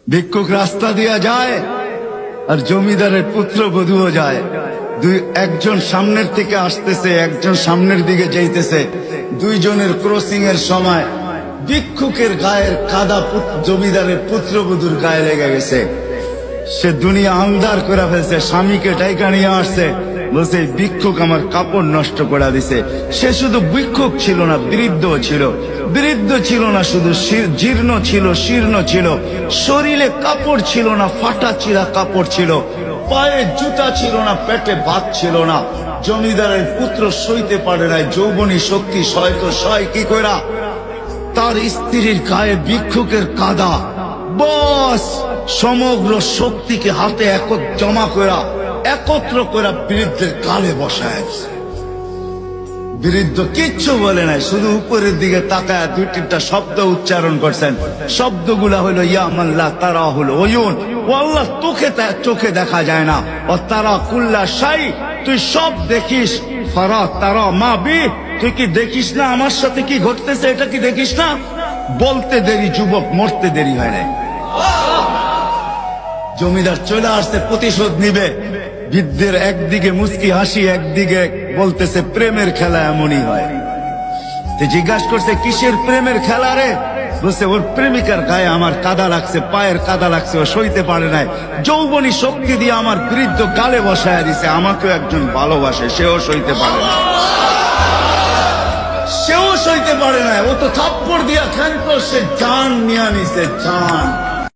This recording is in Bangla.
ভিক্ষুক রাস্তা দিয়া যায় আর জমিদারের পুত্রবধূও যায়। একজন সামনের থেকে আসতেছে, একজন সামনের দিকে যাইতেছে। দুইজনের ক্রসিং এর সময় ভিক্ষুকের গায়ের কাদা জমিদারের পুত্রবধূর গায়ে লেগে গেছে। সে দুনিয়া আন্ধার করে ফেলছে, স্বামীকে ডাইকা নিয়ে আসছে, বলছে ভিক্ষুক আমার কাপড় নষ্ট করে দিছে। সে শুধু ভিক্ষুক ছিল না, বৃদ্ধ ছিল। বৃদ্ধ ছিল না শুধু, জীর্ণ ছিল, শীর্ণ ছিল। শরীরে কাপড় ছিল না, ফাটা চিরা কাপড় ছিল। পায়ে জুতা ছিল না, পেটে ভাত ছিল না। জমিদারের পুত্র সইতে পারে নাই, যৌবনী শক্তি সয় তো সয় কি কইরা। তার স্ত্রীর গায়ে ভিক্ষুকের কাদা, বস সমগ্র শক্তিকে হাতে জমা করা, একত্র করা বৃদ্ধের কালে বসায়। বৃদ্ধ কিচ্ছু বলে নাই, শুধু উপরের দিকে তাকায় দুই তিনটা শব্দ উচ্চারণ করছেন। শব্দগুলা হলো ইয়া মাল্লা তারা হলো ওয়ুন, ও আল্লাহ চোখে দেখা যায় না। ও তারা কুল্লা শাই, তুই সব দেখিস। ফারা তারা মা বি, তুই কি দেখিস না আমার সাথে কি ঘটতেছে, এটা কি দেখিস না? বলতে দেরি যুবক, মরতে দেরি হয় নাই। জমিদার চলে আসছে, প্রতিশোধ নিবে। বৃদ্ধের একদিকে মুস্কি হাসি, একদিকে বলতেছে প্রেমের খেলা এমনই হয়। জিজ্ঞাসা করছে কিসের প্রেমের খেলা রে? বলছে ওর প্রেমিকার গায়ে আমার কাদা লাগছে, পায়ের কাদা লাগছে, ও সইতে পারে নাই। যৌবনী শক্তি দিয়ে আমার বৃদ্ধ গালে বসায় দিছে। আমাকেও একজন ভালোবাসে, সেও সইতে পারে না, সেও সইতে পারে না। ও তো থাপ্পড় দিয়া ক্ষান্ত, সে জান নিয়ে নিছে, জান।